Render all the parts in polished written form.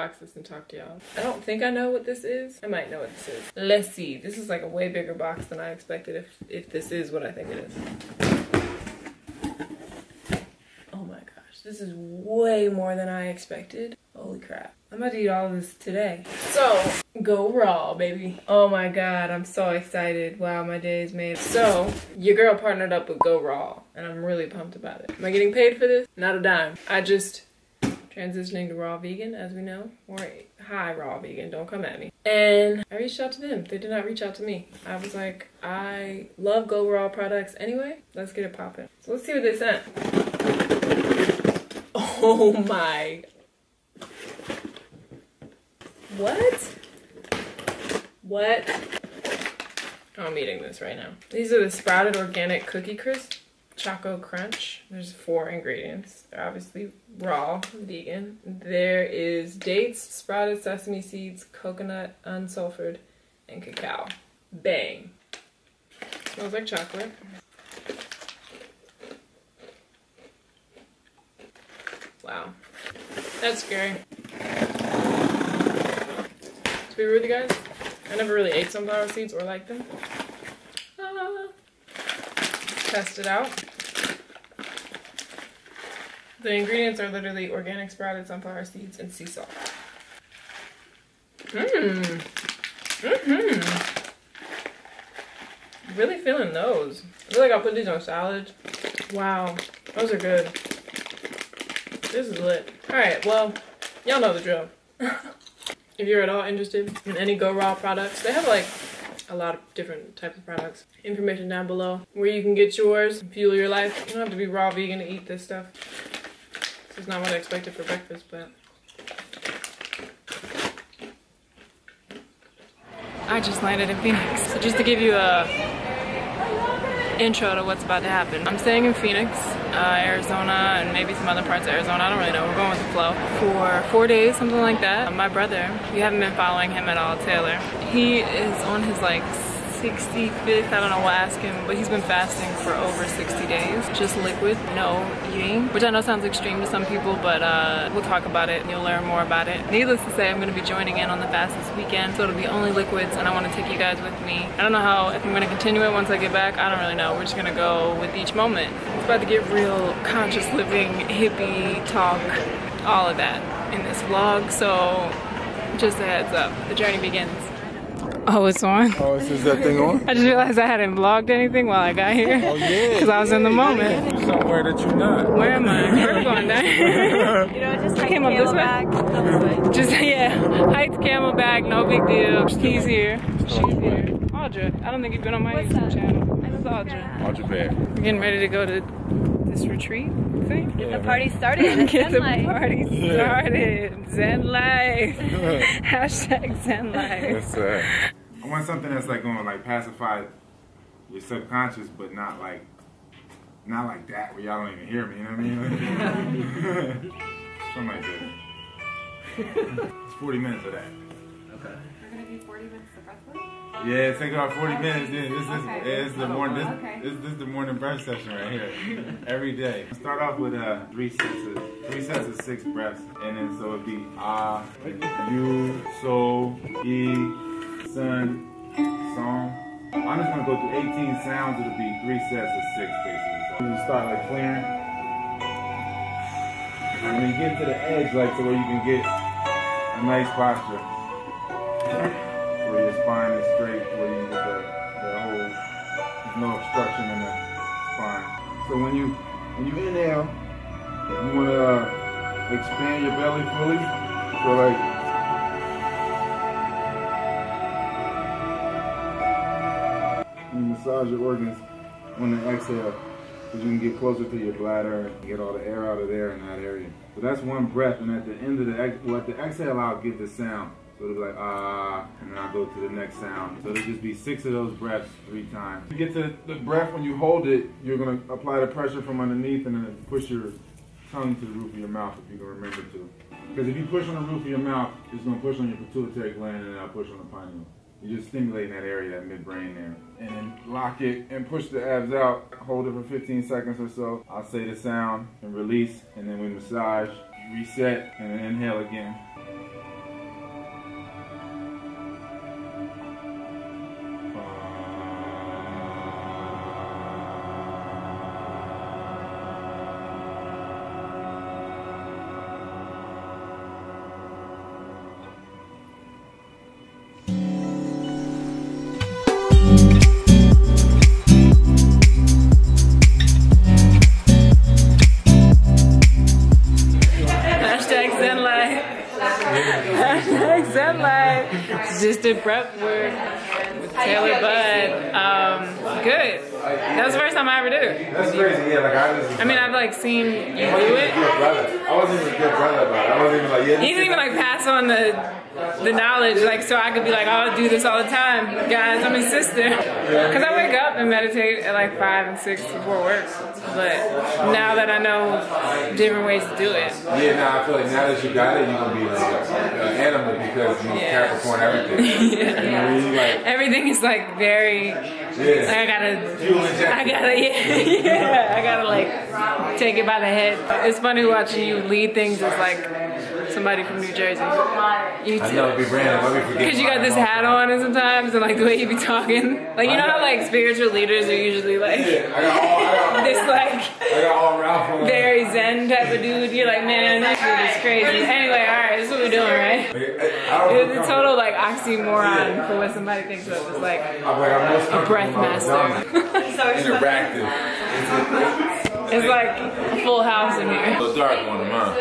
unbox this and talk to y'all. I don't think I know what this is. I might know what this is. Let's see. This is like a way bigger box than I expected if this is what I think it is. Oh my gosh. This is way more than I expected. Holy crap. I'm about to eat all of this today. So, go raw, baby. Oh my god, I'm so excited. Wow, my day is made. So, your girl partnered up with Go Raw, and I'm really pumped about it. Am I getting paid for this? Not a dime. I just transitioning to raw vegan, as we know. Or high raw vegan, don't come at me. And I reached out to them. They did not reach out to me. I was like, I love Go Raw products anyway. Let's get it popping. So let's see what they sent. Oh my. What? What? Oh, I'm eating this right now. These are the Sprouted Organic Cookie Crisp Choco Crunch. There's 4 ingredients. They're obviously raw, vegan. There is dates, sprouted sesame seeds, coconut, unsulfured, and cacao. Bang. Smells like chocolate. Wow. That's scary. To be rude with you guys, I never really ate sunflower seeds or liked them. Test it out. The ingredients are literally organic sprouted sunflower seeds and sea salt. Really feeling those. I feel like I'll put these on salads. Wow, those are good. This is lit. Alright, well, y'all know the drill. If you're at all interested in any Go Raw products, they have like a lot of different types of products. Information down below where you can get yours, fuel your life. You don't have to be raw vegan to eat this stuff. This is not what I expected for breakfast, but I just landed in Phoenix. So just to give you a intro to what's about to happen. I'm staying in Phoenix, Arizona, and maybe some other parts of Arizona. I don't really know. We're going with the flow for 4 days, something like that. My brother, you haven't been following him at all, Taylor. He is on his like 65th, I don't know, we'll ask him, but he's been fasting for over 60 days. Just liquid, no eating, which I know sounds extreme to some people, but we'll talk about it and you'll learn more about it. Needless to say, I'm gonna be joining in on the fast this weekend, so it'll be only liquids, and I wanna take you guys with me. I don't know if I'm gonna continue it once I get back. I don't really know. We're just gonna go with each moment. It's about to get real conscious living, hippie talk, all of that in this vlog, so just a heads up, the journey begins. Oh, it's on? Oh, is that thing on? I just realized I hadn't vlogged anything while I got here. Oh, yeah. Because I was in the moment. You're somewhere that you're not. Where am I? Where are we going down? You know, just hike Came up this way? Just, yeah. Hiked Camelback, no big deal. He's here. She's here. Audra. I don't think you've been on my YouTube channel. This is Audra. Audra Bear. We're getting ready to go to this retreat thing. Get the party started. Get the party started. Zen life. Hashtag Zen life. I want something that's like gonna like pacify your subconscious, but not like that where y'all don't even hear me. You know what I mean? Something like that. It's 40 minutes of that. Okay. We're gonna do 40 minutes of breath work? Yeah, think about 40 minutes. Then this is the morning. This is the morning breath session right here. Every day. Start off with 3 sets of 6 breaths, and then so it'd be ah, you, so, e, sun, song. I'm just gonna go through 18 sounds. It'll be 3 sets of 6 basically. So you start like clearing, and then get to the edge, like so where you can get a nice posture. Where your spine is straight, where you get the whole, there's no obstruction in the spine. So when you inhale, you want to expand your belly fully. So like, you massage your organs on the exhale, because you can get closer to your bladder and get all the air out of there in that area. So that's one breath, and at the end of the exhale, I'll give the sound. So it'll be like, ah, and then I'll go to the next sound. So it'll just be 6 of those breaths 3 times. To get to the breath, when you hold it, you're gonna apply the pressure from underneath and then push your tongue to the roof of your mouth if you can remember to. Because if you push on the roof of your mouth, it's gonna push on your pituitary gland and then I'll push on the pineal. You're just stimulating that area, that midbrain there. And then lock it and push the abs out. Hold it for 15 seconds or so. I'll say the sound and release, and then we massage, reset, and then inhale again. just did prep work with Taylor Bud. Good. That was the first time I ever did it. That's crazy, yeah. Like I mean, I've like seen you do it. I wasn't even a good brother about it. I wasn't even like, yeah. You didn't even like pass on the knowledge, like, so I could be like, oh, I'll do this all the time. Guys, I'm his sister. Because I wake up and meditate at like 5 and 6 before work. But now that I know different ways to do it. Yeah, now I feel like now that you got it, you're going to be like an animal because you Capricorn everything. Yeah. You know, you like, everything is like very, like, I gotta like take it by the head. It's funny watching you lead things as like somebody from New Jersey. You I know, it'd be random. Let me forget. Because you got this hat on and sometimes, and like the way you be talking. Like, you know how like spiritual leaders are usually like, this like, very zen type of dude. You're like, man, this dude is crazy. Anyway, alright, this is what we're doing, right? It's a total like oxymoron for what somebody thinks of as like a breath master. Interactive. It's like a full house in here. A little dark on them, huh?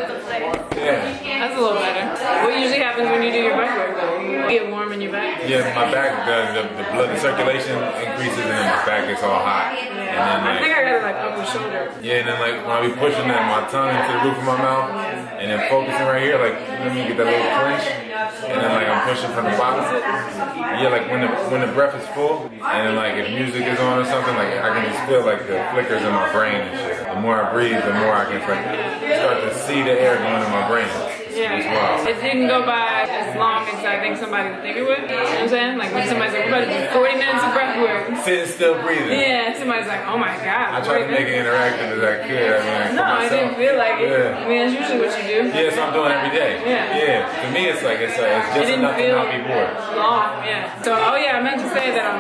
Yeah. That's a little better. What usually happens when you do your breath work? You get warm in your back? Yeah, my back, the blood, the circulation increases and my back gets all hot. Yeah. And then, like, I think I got it like upper shoulder. Yeah, and then like when I be pushing my tongue into the roof of my mouth and then focusing right here, like let me get that little clench, and then like I'm pushing from the bottom. Yeah, like when the breath is full, and then like if music is on or something, like I can just feel like the flickers in my brain and shit. The more I breathe, the more I can like start to see the air going in my brain. Yeah. It didn't go by as long as I think somebody would think it would. You know what I'm saying? Like when somebody's like, we're about to do 40 minutes of breath work. Sitting still breathing. Yeah, somebody's like, oh my God. I tried to make it interactive as I could. I mean, no, I didn't feel like it. Yeah. I mean, that's usually what you do. Yeah, so I'm doing every day. Yeah. Yeah. For me, it's just enough to not be bored. Long, yeah. So, oh yeah, I meant to say that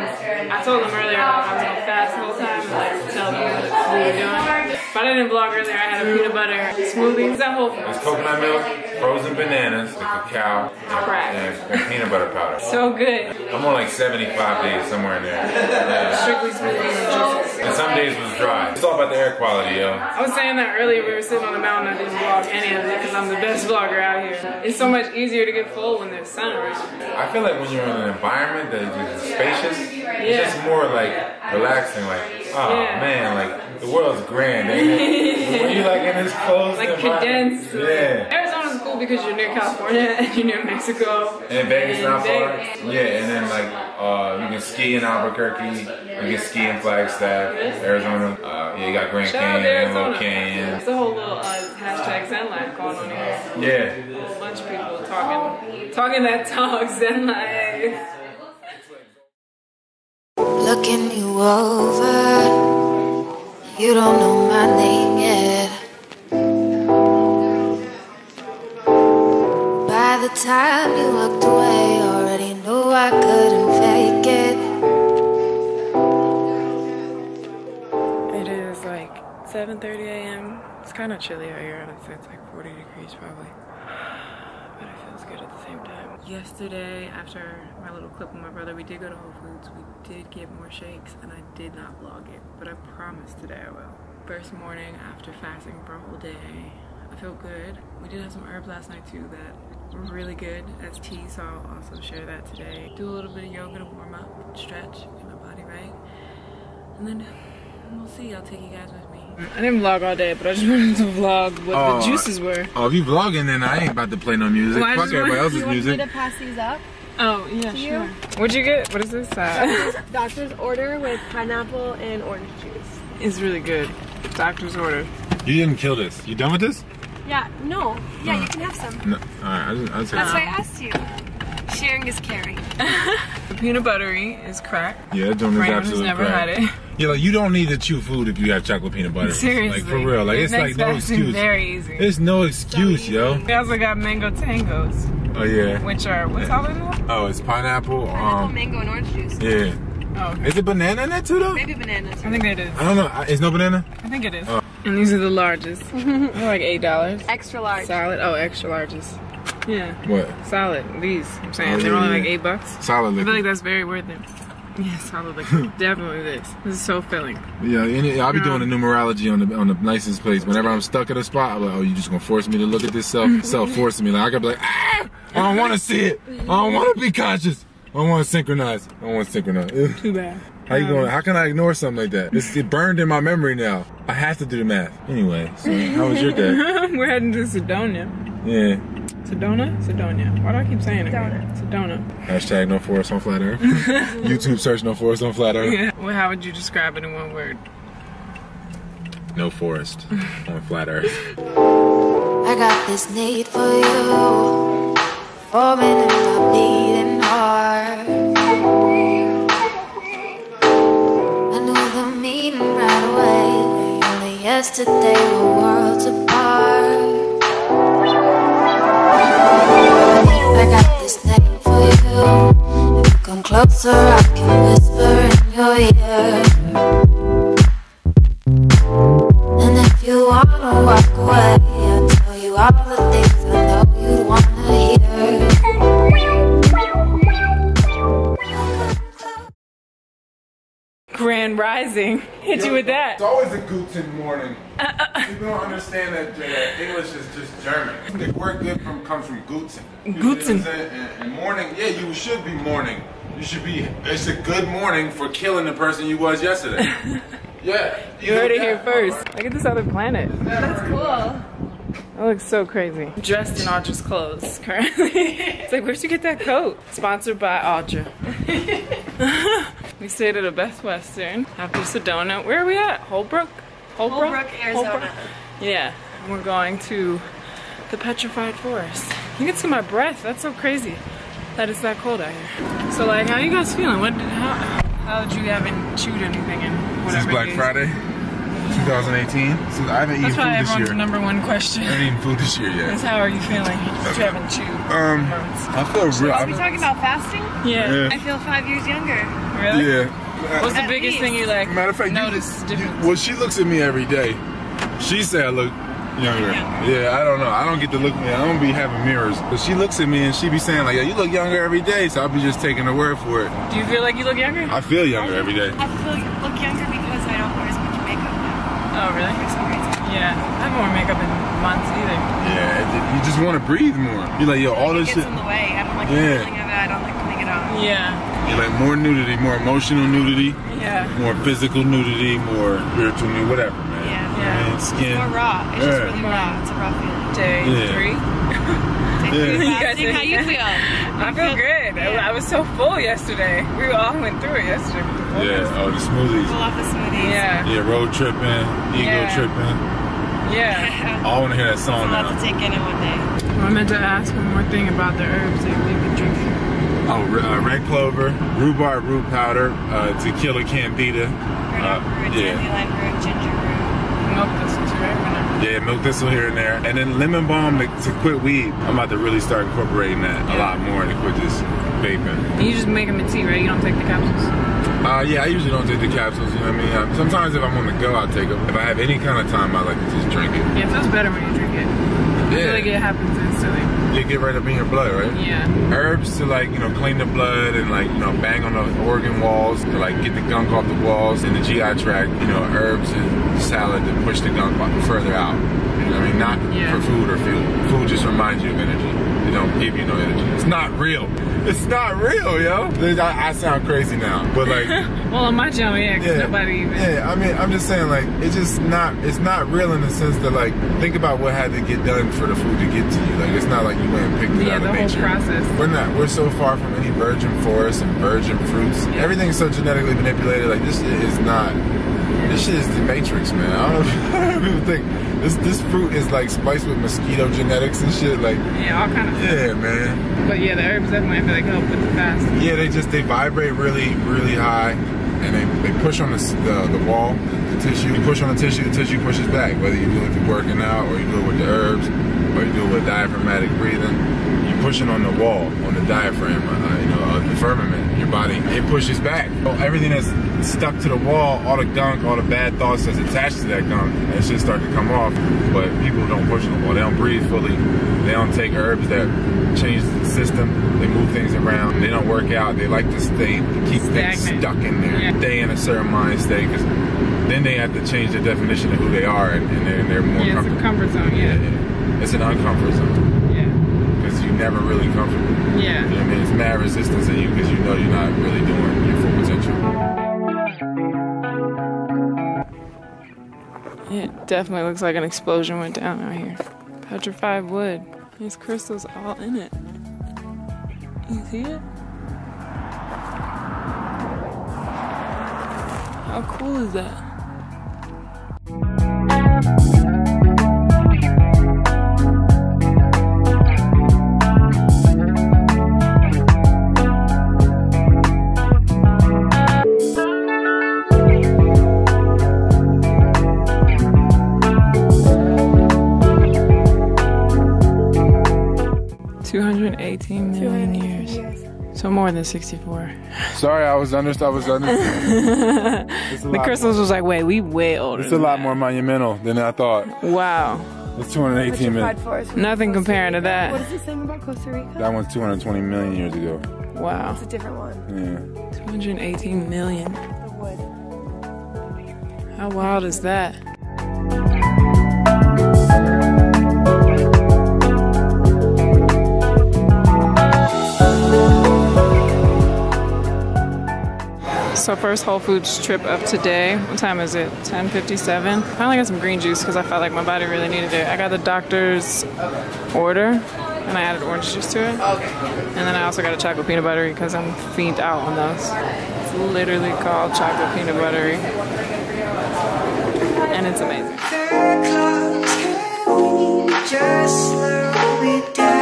I told them earlier I was gonna fast the whole time and like tell them what we were doing. But I didn't vlog earlier. I had a peanut butter smoothie. Is that whole food? It's coconut milk, frozen bananas, the cacao, and peanut butter powder. So good. I'm on like 75 days, somewhere in there. Yeah. Strictly smoothies and juices. And some days was dry. It's all about the air quality, yo. I was saying that earlier. We were sitting on the mountain. I didn't vlog any of it because I'm the best vlogger out here. It's so much easier to get full when there's sun around. I feel like when you're in an environment that is spacious, it's just more like relaxing. Like, oh man, like the world's grand. When you like in this closed like condensed. Yeah. Arizona's cool because you're near California and you're near Mexico. And Vegas not far. Yeah, and then like you can ski in Albuquerque, you can ski in Flagstaff, Arizona. Yeah, you got Grand Canyon, Little Canyon. It's a whole little hashtag Zen life going on here. Yeah. A bunch of people talking that talk, Zen life. Looking you over, you don't know my name yet. By the time you looked away, already knew I couldn't fake it. It is like 7:30 a.m. It's kind of chilly out here, honestly. It's like 40 degrees probably. But it feels good at the same time. Yesterday, after my little clip with my brother, we did go to Whole Foods. We did get more shakes, and I did not vlog it, but I promise today I will. First morning after fasting for a whole day, I feel good. We did have some herbs last night too that were really good as tea, so I'll also share that today. Do a little bit of yoga to warm up, stretch, get my body right, and then we'll see. I'll take you guys with me. I didn't vlog all day, but I just wanted to vlog what the juices were. Oh, if you vlogging, then I ain't about to play no music. Well, fuck everybody else's music. You want me to pass these up? Oh, yeah, sure. What'd you get? What is this? Doctor's order with pineapple and orange juice. It's really good. Doctor's order. You didn't kill this. You done with this? Yeah, no. Yeah, you can have some. No. Alright, I'll take That's why I asked you. Sharing is caring. The peanut buttery is crack. Yeah, that joint is Brandon has absolute never crack. had it. Yeah, like you don't need to chew food if you have chocolate peanut butter. Seriously. Like for real. Like it's like no excuse. Very easy. It's no excuse, yo. We also got mango tangos. Oh yeah. Which are, what's all in there? Oh, it's pineapple. Pineapple, mango, and orange juice. Yeah. Oh, okay. Is it banana in that too though? Maybe banana too. I think it is. I don't know. Is no banana? I think it is. Oh. And these are the largest. They're like $8. Extra large. Solid. Oh, extra larges. Yeah. What? Solid. These. I'm saying Oh, they're yeah, only yeah. like $8. Solid I liquor. feel like that's very worth it. Yeah, solid liquor. Definitely this. This is so filling. Yeah, I'll be doing the numerology on the nicest place. Whenever I'm stuck at a spot, I'm like, oh, you just gonna force me to look at this self-forcing me. Like I could be like, ah, I don't want to see it. I don't want to be conscious. don't want to synchronize. I don't want to synchronize. Too bad. How you going? How can I ignore something like that? It burned in my memory now. I have to do the math. Anyway, so how was your day? We're heading to Sedona. Yeah. Sedona? Sedonia. Why do I keep saying it? Sedona. Hashtag no forest on flat earth. YouTube search no forest on flat earth. Yeah. Well, how would you describe it in one word? No forest on flat earth. I got this need for you, forming in my beating heart. I knew the meaning right away. Only yesterday we're worlds apart. I got this name for you. If you come closer, I can whisper in your ear. And if you wanna walk away, I'll tell you all the things I know you wanna hear. Grand Rising. Hit you with that. It's always a guten morning. People don't understand that English is just German. The word good comes from guten. Guten. And morning, yeah, you should be mourning. You should be, it's a good morning for killing the person you was yesterday. Yeah. You heard it here first. Look at this other planet. That's cool. That looks so crazy. Dressed in Audra's clothes currently. It's like, where'd you get that coat? Sponsored by Audra. We stayed at a Best Western after Sedona. Where are we at? Holbrook? Holbrook, Arizona. Yeah, we're going to the Petrified Forest. You can see my breath. That's so crazy that it's that cold out here. So like, how you guys feeling? How did you haven't chewed anything in whatever Since Black days? Friday, 2018. Since I haven't eaten That's food probably this everyone's year. number one question. I haven't eaten food this year yet. That's how are you feeling? That you haven't chewed. I feel real. Are we talking about fasting? Yeah. I feel 5 years younger. Really? Yeah. What's the At biggest least. thing you like Matter of fact, notice difference? well, she looks at me every day. She said I look younger. Yeah, I don't know. I don't get to look at me. I don't be having mirrors. But she looks at me and she be saying like, yeah, you look younger every day. So I'll be just taking her word for it. Do you feel like you look younger? I feel younger every day. I feel look younger because I don't wear as much makeup now. Oh, really? For some reason. Yeah. I haven't worn makeup in months either. Yeah, you just want to breathe more. You're like, yo, all It this gets shit. in the way. I don't like Yeah. the feeling of it. I don't like putting it on. Yeah. You're like more nudity, more emotional nudity, Yeah. more physical nudity, more spiritual nudity, whatever, man. Yeah. Yeah. And skin. It's more raw. It's just really raw. It's a raw feeling. Day Yeah. 3. Yeah. You guys Fasting, how you feel? I feel good. I was so full yesterday. We all went through it yesterday with the fullness. Yeah, oh, the smoothies. Pull off the smoothies. Yeah. Yeah, road tripping, ego Yeah. tripping. Yeah. I want to hear that It's a song lot now. to take in one day. I meant to ask one more thing about the herbs that we've been drinking. Oh, red clover, rhubarb root powder, tequila candida. Burdock root, Yeah. dandelion root, ginger root. Milk this too, right? Yeah, milk thistle here and there. And then lemon balm to quit weed. I'm about to really start incorporating that a lot more to quit this vaping. You just make them in tea, right? You don't take the capsules? Yeah, I usually don't take the capsules, you know what I mean? Sometimes if I'm on the go, I'll take them. If I have any kind of time, I like to just drink it. Yeah, it feels better when you drink it. I feel like it happens instantly. You get right up in your blood, right? Yeah. Herbs to like, you know, clean the blood and like, you know, bang on the organ walls to like get the gunk off the walls and the GI tract, you know, herbs and salad to push the gunk further out. You know what I mean? Not for food or fuel. Food just reminds you of energy. They don't give you no energy. It's not real. It's not real, yo. I sound crazy now, but like. Well, on my channel, yeah, because nobody even. Yeah, I mean, I'm just saying, like, it's not real in the sense that, like, think about what had to get done for the food to get to you. Like, it's not like you went and picked it out of nature. Yeah, the whole process. We're so far from any virgin forests and virgin fruits. Yeah. Everything's so genetically manipulated. Like, this is not. This shit is the Matrix, man. I don't know if people think this fruit is like spiced with mosquito genetics and shit. Like, yeah, all kind of stuff. Yeah, man. But yeah, the herbs definitely feel like help with the fast. Yeah, they vibrate really, really high, and they push on the wall, the tissue. You push on the tissue pushes back. Whether you do it with working out, or you do it with the herbs, or you do it with diaphragmatic breathing. You're pushing on the wall, on the diaphragm, the firmament. Your body, it pushes back. Everything that's stuck to the wall, all the gunk, all the bad thoughts that's attached to that gunk, that shit start to come off. But people don't push on the wall. They don't breathe fully. They don't take herbs that change the system. They move things around. They don't work out. They like to keep things stuck in there. Stay in a certain mind state, because then they have to change the definition of who they are, and they're more comfortable. It's a comfort zone, yeah. It's an uncomfort zone. Yeah. Because you never really comfortable. Yeah. You know what I mean? It's mad resistance in you because you know you're not really doing your full potential. It definitely looks like an explosion went down out here. Petrified wood. There's crystals all in it. You see it? How cool is that? 218 million years. So more than 64. Sorry, I was under. The crystals was like, wait, we way older. It's a lot more monumental than I thought. Wow. It's 218 million. Nothing comparing to that. What is he saying about Costa Rica? That one's 220 million years ago. Wow. It's a different one. Yeah. 218 million. The wood. How wild is that? So first Whole Foods trip of today. What time is it? 10:57. Finally got some green juice because I felt like my body really needed it. I got the doctor's order and I added orange juice to it. And then I also got a chocolate peanut buttery because I'm fiend out on those. It's literally called chocolate peanut buttery. And it's amazing. Just slow it down.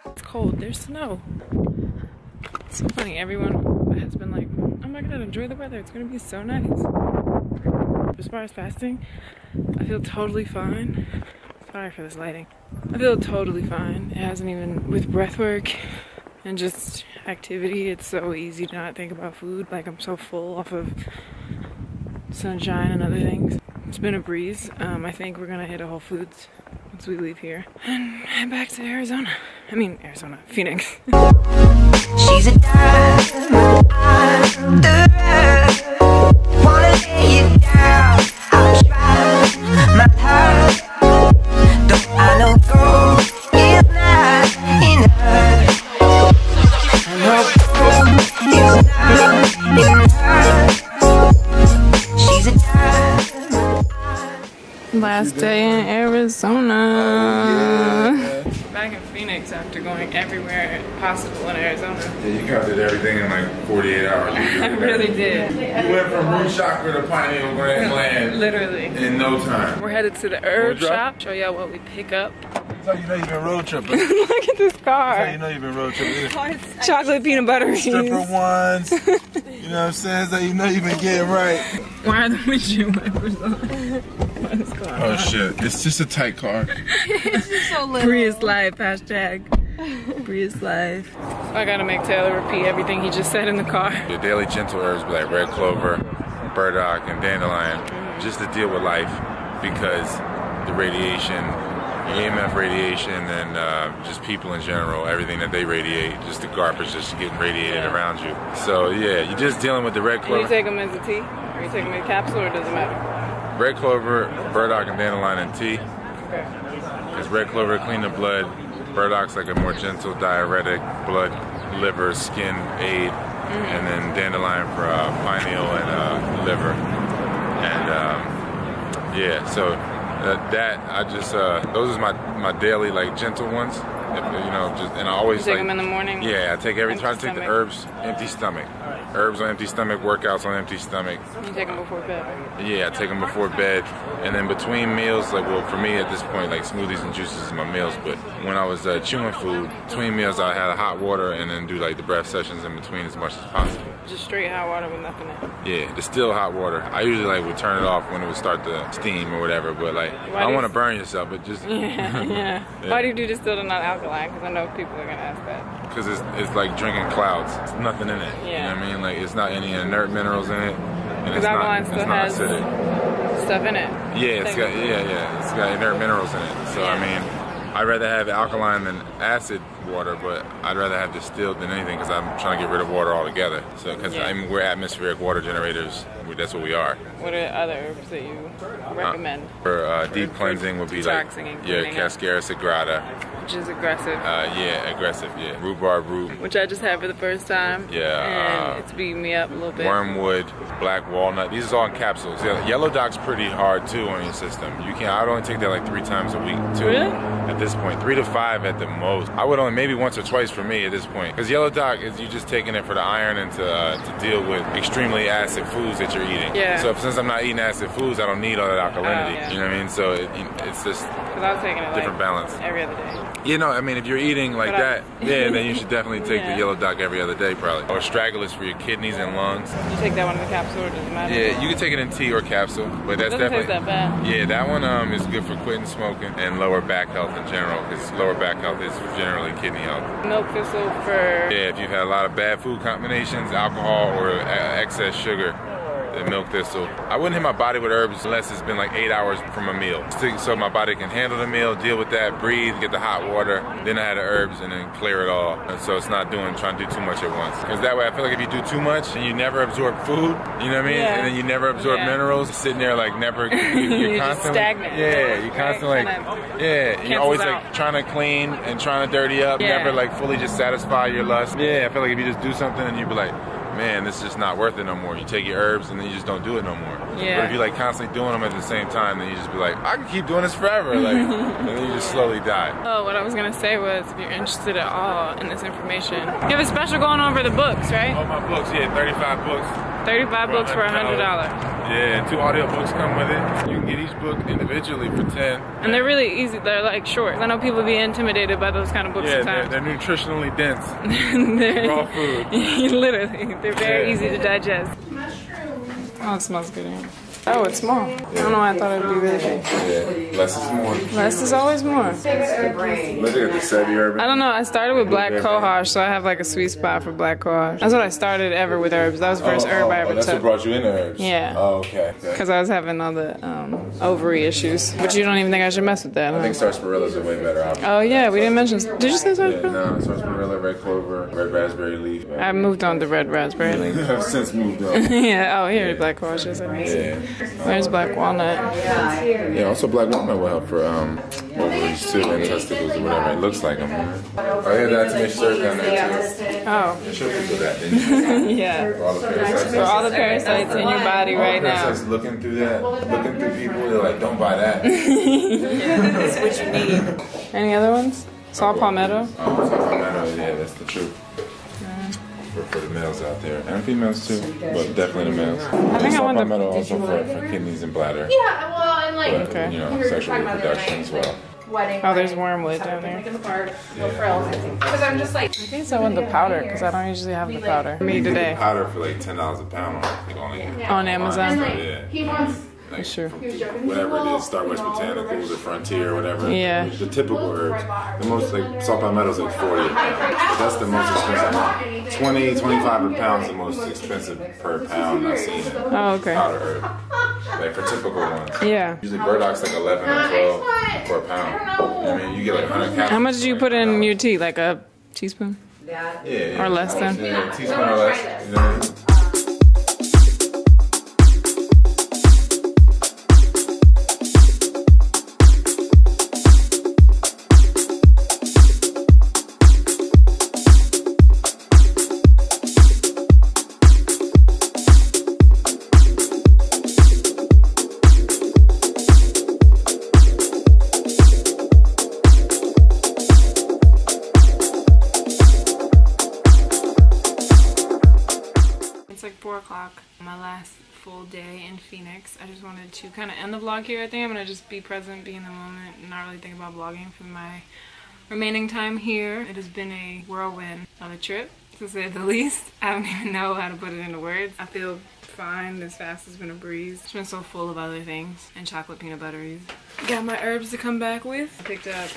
It's cold, there's snow. It's so funny, everyone has been like, oh my god, enjoy the weather, it's gonna be so nice. As far as fasting, I feel totally fine. Sorry for this lighting. I feel totally fine. It hasn't even, with breath work and just activity, it's so easy to not think about food. Like I'm so full off of sunshine and other things. It's been a breeze. I think we're gonna hit a Whole Foods once we leave here and head back to Arizona. I mean, Arizona, Phoenix. She's a diamond wanna lay you down. I'll try my heart, though I know gold is not enough. I know gold is not enough. She's a diamond. Last day in Arizona. Oh, yeah. Back in Phoenix after going everywhere possible in Arizona. Yeah, you covered everything in like 48 hours. I really did. You went from root chakra to pineal gland Literally. in no time. We're headed to the herb shop. Show y'all what we pick up. That's how you know you've been road tripping. Look at this car. That's how you know you've been road tripping. Chocolate peanut butter. Stripper ones. You know what I'm saying? That's how you know you've been getting right. Why are the windshield wipers on? What's going on? Oh shit, it's just a tight car. It's just so little. Bree is life, hashtag. Bree is life. I gotta make Taylor repeat everything he just said in the car. Your daily gentle herbs like red clover, burdock, and dandelion, just to deal with life because the radiation, EMF radiation, and just people in general, everything that they radiate, just the garbage just getting radiated around you. So yeah, you're just dealing with the red Do clover. you take them as a tea? Or you take them in capsule or does it matter? Red clover, burdock, and dandelion in tea. Okay. Because red clover clean the blood, burdock's like a more gentle diuretic, blood, liver, skin aid, and then dandelion for pineal and liver. And yeah, so that I just those are my daily like gentle ones. You know, just and I always You take them in the morning? Yeah, I take try to take the stomach? herbs empty stomach. Herbs on empty stomach, workouts on empty stomach. You take them before bed? Yeah, I take them before bed, and then between meals, like, well, for me at this point, like, smoothies and juices is my meals, but when I was chewing food, between meals I had hot water and then do like the breath sessions in between as much as possible. Just straight hot water with nothing in it? Yeah, distilled hot water. I usually like would turn it off when it would start to steam or whatever, but like, I don't want to burn yourself, but just... Yeah. Why do you do distilled and not alkaline? Because I know people are going to ask that. Because it's like drinking clouds. It's nothing in it. Yeah. You know what I mean? Like, it's not any inert minerals in it. Because alkaline still has acidic stuff in it. Yeah, it's got inert minerals in it. So I mean, I'd rather have alkaline than acid water, but I'd rather have distilled than anything because I'm trying to get rid of water altogether. So because I mean, we're atmospheric water generators. That's what we are. What are other herbs that you recommend? For deep cleansing would be like Cascara sagrada. Which is aggressive. Aggressive. Rhubarb root. Which I just had for the first time. Yeah. And it's beating me up a little bit. Wormwood, black walnut. These are all in capsules. Yeah, Yellow Doc's pretty hard too on your system. You can. I'd only take that like 3 times a week too. Really? At this point, 3 to 5 at the most. I would only maybe once or twice for me at this point. Because Yellow Doc is you just taking it for the iron and to deal with extremely acid foods that you're eating. Yeah. So since I'm not eating acid foods, I don't need all that alkalinity. Yeah. You know what I mean? So it's just because I was taking it different balance every other day. You know, I mean, if you're eating like that, then you should definitely take the Yellow Doc every other day, probably. Or Stragglers for your kidneys and lungs. You take that one in the capsule, or does it matter? Yeah, you can take it in tea or capsule, but that's definitely taste that bad. Yeah, that one is good for quitting smoking and lower back health in general, because lower back health is generally kidney health. Milk thistle for if you've had a lot of bad food combinations, alcohol, or excess sugar. The milk thistle. I wouldn't hit my body with herbs unless it's been like 8 hours from a meal. So my body can handle the meal, deal with that, breathe, get the hot water, then I add the herbs and then clear it all. And so it's not trying to do too much at once. Because that way I feel like if you do too much and you never absorb food, you know what I mean? Yeah. And then you never absorb minerals, sitting there like never, you're constantly, stagnant. Yeah, you're constantly like, you're always like trying to clean and trying to dirty up, never like fully just satisfy your lust. Yeah, I feel like if you just do something and you be like, man, this is just not worth it no more. You take your herbs and then you just don't do it no more. Yeah. But if you're like constantly doing them at the same time, then you just be like, I can keep doing this forever. Like, and then you just slowly die. Oh, what I was gonna say was, if you're interested at all in this information, you have a special going on for the books, right? Oh, my books, 35 books. 35 books for $100. Yeah, and 2 audio books come with it. You can get each book individually for 10. And they're really easy. They're like short. I know people be intimidated by those kind of books sometimes. They're nutritionally dense. They're raw food. Literally, they're very easy to digest. Oh, it smells good in here. Oh, it's small. I don't know why I thought it would be really big. Yeah, less is more. Less is always more. Look at the Sebi herb. I don't know. I started with black cohosh, so I have like a sweet spot for black cohosh. That's what I started ever with herbs. That was the first herb I ever took. That's what brought you into herbs? Yeah. Oh, okay. Because I was having all the ovary issues. But you don't even think I should mess with that, huh? I think sarsaparilla is a way better option. Oh, yeah. We didn't mention... Did you say sarsaparilla? No, sarsaparilla, red clover, red raspberry leaf. I moved on to red raspberry leaf. I've since moved on. Yeah. Oh, here's black cohosh. Yeah. Where's black walnut? Yeah, also black walnut will help for ovaries too, and testicles or whatever. It looks like them. I had that to make sure down there too. Oh. You showed people that, didn't you? Yeah. For all the parasites. For all the parasites in your body right now. Parasites looking through that, looking through people, they're like, don't buy that. That's what you need. Any other ones? Saw palmetto? Saw palmetto, yeah, that's the truth. For the males out there, and females too, but definitely the males. I think I want the palmetto also for kidneys and bladder. Yeah, well, and like, But, you know, sexual reproduction as well. Oh, there's wormwood down there. because I'm just like, I think I want the powder because I don't usually have the powder. Me You can get today. the powder for like $10 a pound On Amazon? Yeah. he wants. For sure. Whatever it is, Starbucks Botanicals or Frontier or whatever. Yeah. The typical herbs. The most, like, saw palmetto is like 40 a pound. But that's the most expensive. 20, 25 a pound is the most expensive per pound I've seen. Oh, okay. Powder herb. Like for typical ones. Yeah. Usually burdocks like 11 or 12 for a pound. I mean, you get like 100 capsules. How much do you put in your tea? Like a teaspoon? Yeah. Or less than? Yeah, a teaspoon or less. You know? It's like 4 o'clock. My last full day in Phoenix. I just wanted to kind of end the vlog here. I think I'm gonna just be present, be in the moment, and not really think about vlogging for my remaining time here. It has been a whirlwind of a trip, to say the least. I don't even know how to put it into words. I feel fine. This fast has been a breeze. It's been so full of other things and chocolate peanut butteries. Got my herbs to come back with. I picked up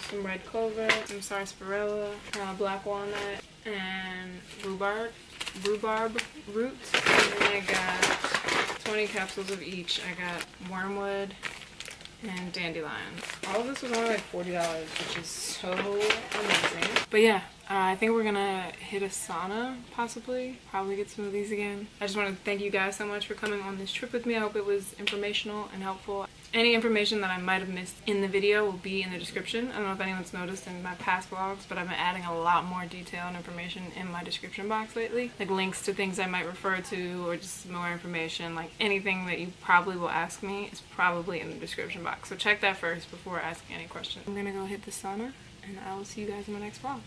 some red clover, some sarsaparilla, black walnut, and rhubarb roots. And then I got 20 capsules of each. I got wormwood and dandelions. All of this was only like $40, which is so amazing. But yeah, I think we're gonna hit a sauna, possibly. Probably get some of these again. I just want to thank you guys so much for coming on this trip with me. I hope it was informational and helpful. Any information that I might have missed in the video will be in the description. I don't know if anyone's noticed in my past vlogs, but I've been adding a lot more detail and information in my description box lately. Like links to things I might refer to, or just more information. Like anything that you probably will ask me is probably in the description box. So check that first before asking any questions. I'm gonna go hit the sauna, and I will see you guys in my next vlog.